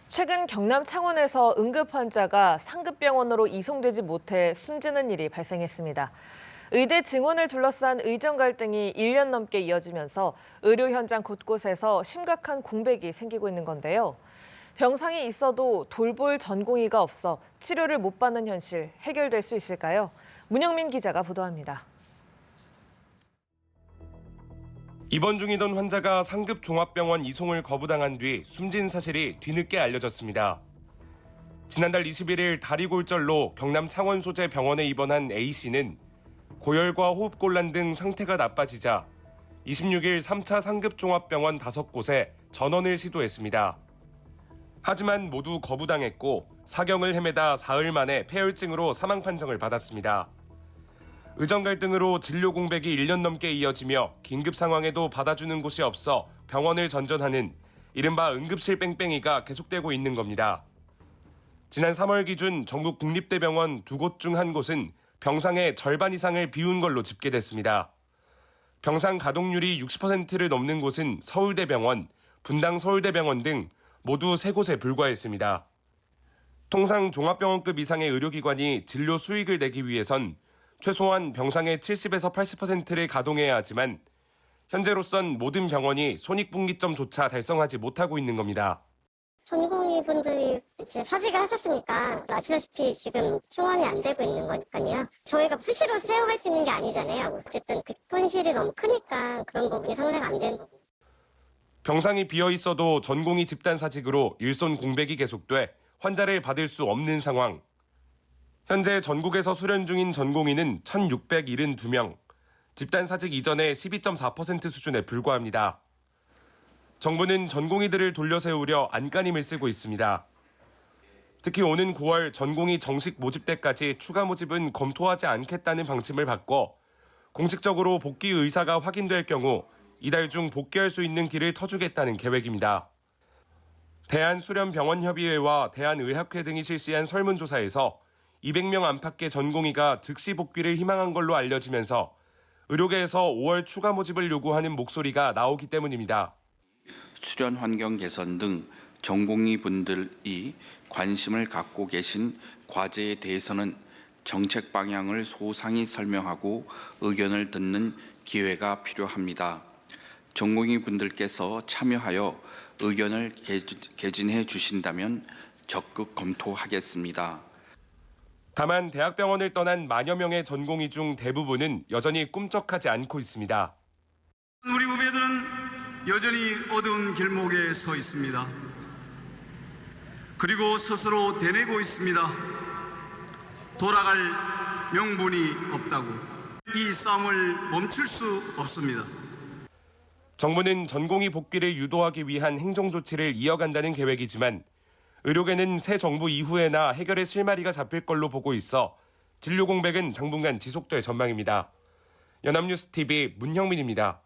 최근 경남 창원에서 응급 환자가 상급병원으로 이송되지 못해 숨지는 일이 발생했습니다. 의대 증원을 둘러싼 의정 갈등이 1년 넘게 이어지면서 의료 현장 곳곳에서 심각한 공백이 생기고 있는 건데요. 병상이 있어도 돌볼 전공의가 없어 치료를 못 받는 현실 해결될 수 있을까요? 문영민 기자가 보도합니다. 입원 중이던 환자가 상급 종합병원 이송을 거부당한 뒤 숨진 사실이 뒤늦게 알려졌습니다. 지난달 21일 다리골절로 경남 창원 소재 병원에 입원한 A씨는 고열과 호흡곤란 등 상태가 나빠지자 26일 3차 상급 종합병원 5곳에 전원을 시도했습니다. 하지만 모두 거부당했고 사경을 헤매다 사흘 만에 폐혈증으로 사망 판정을 받았습니다. 의정 갈등으로 진료 공백이 1년 넘게 이어지며 긴급 상황에도 받아주는 곳이 없어 병원을 전전하는 이른바 응급실 뺑뺑이가 계속되고 있는 겁니다. 지난 3월 기준 전국 국립대병원 2곳 중 1곳은 병상의 절반 이상을 비운 걸로 집계됐습니다. 병상 가동률이 60%를 넘는 곳은 서울대병원, 분당 서울대병원 등 모두 3곳에 불과했습니다. 통상 종합병원급 이상의 의료기관이 진료 수익을 내기 위해선 최소한 병상의 70에서 80%를 가동해야 하지만 현재로선 모든 병원이 손익분기점조차 달성하지 못하고 있는 겁니다. 전공의분들이 이제 사직을 하셨으니까 아시다시피 지금 충원이 안 되고 있는 거니까요. 저희가 푸시로 사용할 수 있는 게 아니잖아요. 어쨌든 그 손실이 너무 크니까 그런 부분이 상대가 안 되는 거고. 병상이 비어 있어도 전공의 집단 사직으로 일손 공백이 계속돼 환자를 받을 수 없는 상황. 현재 전국에서 수련 중인 전공의는 1,672명, 집단 사직 이전의 12.4% 수준에 불과합니다. 정부는 전공의들을 돌려 세우려 안간힘을 쓰고 있습니다. 특히 오는 9월 전공의 정식 모집 때까지 추가 모집은 검토하지 않겠다는 방침을 바꿔 공식적으로 복귀 의사가 확인될 경우 이달 중 복귀할 수 있는 길을 터주겠다는 계획입니다. 대한수련병원협의회와 대한의학회 등이 실시한 설문조사에서 200명 안팎의 전공의가 즉시 복귀를 희망한 걸로 알려지면서 의료계에서 5월 추가 모집을 요구하는 목소리가 나오기 때문입니다. 수련 환경 개선 등 전공의 분들이 관심을 갖고 계신 과제에 대해서는 정책 방향을 소상히 설명하고 의견을 듣는 기회가 필요합니다. 전공의 분들께서 참여하여 의견을 개진해 주신다면 적극 검토하겠습니다. 다만 대학병원을 떠난 만여 명의 전공의 중 대부분은 여전히 꿈쩍하지 않고 있습니다. 우리 후배들은 여전히 어두운 길목에 서 있습니다. 그리고 스스로 되뇌고 있습니다. 돌아갈 명분이 없다고. 이 싸움을 멈출 수 없습니다. 정부는 전공의 복귀를 유도하기 위한 행정조치를 이어간다는 계획이지만 의료계는 새 정부 이후에나 해결의 실마리가 잡힐 걸로 보고 있어 진료 공백은 당분간 지속될 전망입니다. 연합뉴스TV 문형민입니다.